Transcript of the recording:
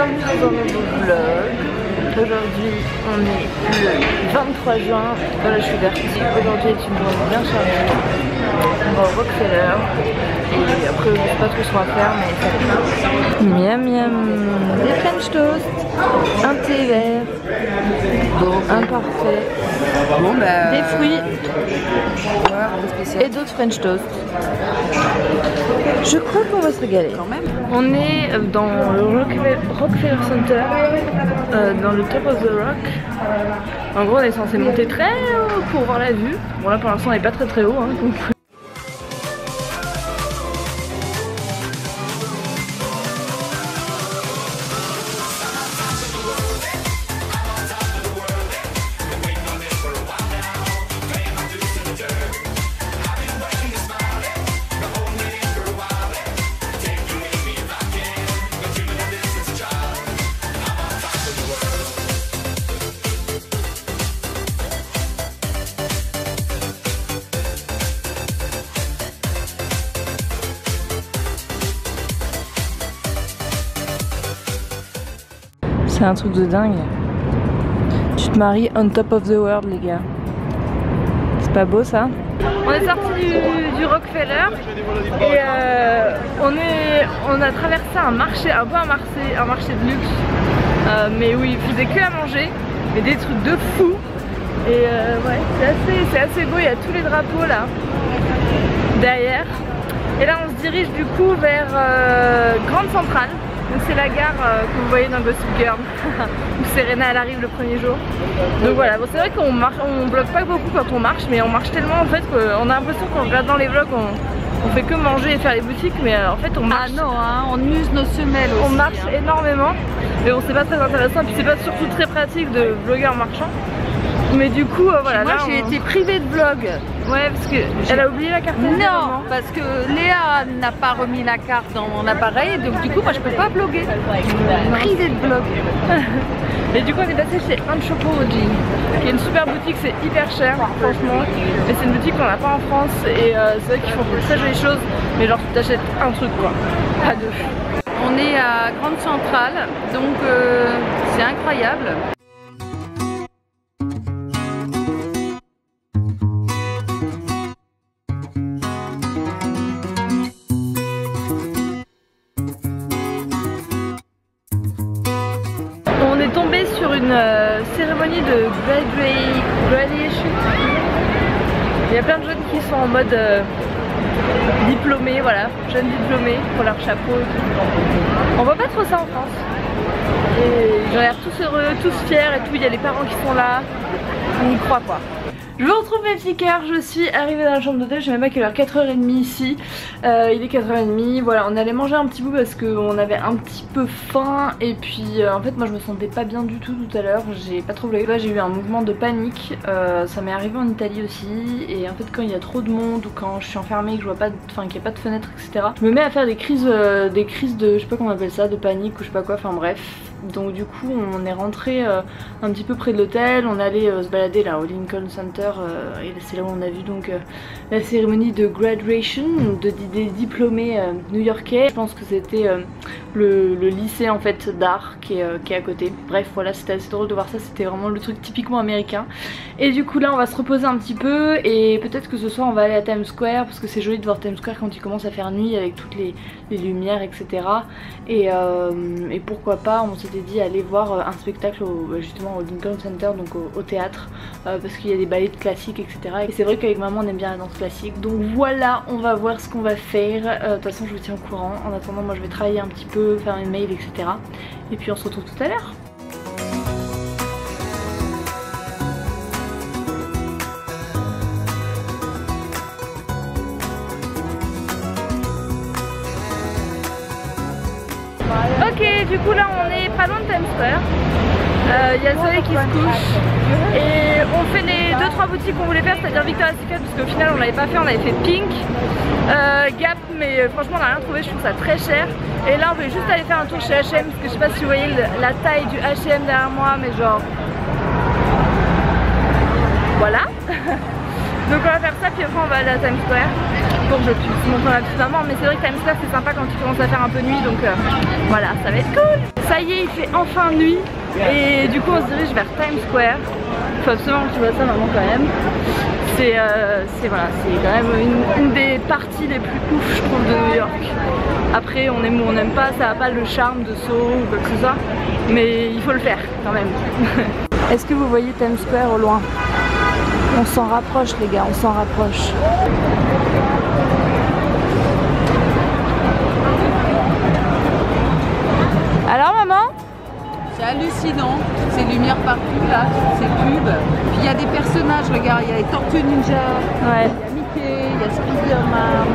bienvenue dans un nouveau vlog. Aujourd'hui on est le 23 juin, voilà je suis vertie. Aujourd'hui est une journée bien chargée. On va au Rockefeller et après je sais pas trop ce qu'on va faire mais ça va. Miam miam, des French toast, un thé vert, un parfait, bon, bah, des fruits ouais, et d'autres French toast. Je crois qu'on va se régaler. Quand même. On est dans le Rockefeller Center, dans le Top of the Rock. En gros on est censé monter très haut pour voir la vue. Bon là pour l'instant on n'est pas très haut hein, donc... C'est un truc de dingue. Tu te maries on top of the world les gars. C'est pas beau ça? On est sorti du Rockefeller et on a traversé un marché, un marché de luxe. Mais où ils faisaient que à manger, mais des trucs de fou. Et ouais, c'est assez beau, il y a tous les drapeaux là, derrière. Et là on se dirige du coup vers Grande Centrale. Donc c'est la gare que vous voyez dans Gossip Girl où Serena elle arrive le premier jour. Donc voilà, bon, c'est vrai qu'on marche, on bloque pas beaucoup quand on marche, mais on marche tellement en fait qu'on a l'impression qu'en regardant les vlogs on fait que manger et faire les boutiques, mais en fait on marche. Ah non, hein, on use nos semelles aussi. On marche énormément, mais bon c'est pas très intéressant, puis c'est pas surtout très pratique de vlogger en marchant. Mais du coup voilà. Moi j'ai été privée de vlog. Ouais, parce qu'elle a oublié la carte. Non, parce que Léa n'a pas remis la carte dans mon appareil, donc du coup moi je peux pas vlogger. Privée de vlog. Et du coup on est passé chez Anthropologie, qui est une super boutique, c'est hyper cher franchement. Mais c'est une boutique qu'on n'a pas en France et c'est vrai qu'ils font de très jolies choses, mais genre tu t'achètes un truc quoi, pas deux. On est à Grande Centrale, donc c'est incroyable. On est tombé sur une cérémonie de graduation. Il y a plein de jeunes qui sont en mode diplômés, voilà, jeunes diplômés pour leur chapeau et tout. On voit pas trop ça en France. Et ils ont l'air tous heureux, tous fiers et tout, il y a les parents qui sont là, on y croit quoi. Je vous retrouve mes petits cœurs, je suis arrivée dans la chambre d'hôtel, je sais même pas quelle heure, 4h30 ici, il est 4h30, voilà on allait manger un petit bout parce qu'on avait un petit peu faim et puis en fait moi je me sentais pas bien du tout à l'heure, j'ai pas trop vlogué, là j'ai eu un mouvement de panique, ça m'est arrivé en Italie aussi et en fait quand il y a trop de monde ou quand je suis enfermée, que je vois pas, enfin qu'il n'y a pas de fenêtre etc, je me mets à faire des crises de, je sais pas comment on appelle ça, de panique ou je sais pas quoi, enfin bref. Donc du coup on est rentré un petit peu près de l'hôtel, on allait se balader là au Lincoln Center et c'est là où on a vu donc la cérémonie de graduation des diplômés new-yorkais. Je pense que c'était le lycée en fait d'art qui est à côté. Bref voilà, c'était assez drôle de voir ça, c'était vraiment le truc typiquement américain. Et du coup là on va se reposer un petit peu et peut-être que ce soir on va aller à Times Square parce que c'est joli de voir Times Square quand il commence à faire nuit avec toutes les lumières etc. Et pourquoi pas, on s'était dit aller voir un spectacle justement au Lincoln Center, donc au théâtre, parce qu'il y a des ballets classiques etc. Et c'est vrai qu'avec maman on aime bien la danse classique, donc voilà, on va voir ce qu'on va faire. De toute façon je vous tiens au courant, en attendant moi je vais travailler un petit peu, faire mes mails etc. Et puis on se retrouve tout à l'heure. Ok, du coup là on est pas loin de Times Square. Il y a le soleil qui se couche et on fait les 2-3 boutiques qu'on voulait faire, c'est-à-dire Victoria's Secret parce qu'au final on l'avait pas fait, on avait fait Pink, Gap, mais franchement on n'a rien trouvé, je trouve ça très cher. Et là on veut juste aller faire un tour chez H&M parce que je sais pas si vous voyez la taille du H&M derrière moi, mais genre voilà. Donc on va faire ça puis après on va aller à Times Square pour que je puisse montrer à ma petite maman. Mais c'est vrai que Times Square c'est sympa quand tu commences à faire un peu nuit, donc voilà, ça va être cool. Ça y est, il fait enfin nuit et du coup on se dirige vers Times Square. Faut absolument que tu vois ça maman quand même. C'est voilà, c'est quand même une des parties les plus ouf je trouve de New York. Après on aime ou on n'aime pas, ça n'a pas le charme de Soho ou quoi que ce soit, mais il faut le faire quand même. Est-ce que vous voyez Times Square au loin? On s'en rapproche les gars, on s'en rapproche. Alors maman? C'est hallucinant, ces lumières partout là, ces pubs. Puis il y a des personnages, regarde, il y a les Tortues Ninja, Ouais. il y a Mickey, il y a Spider-Man.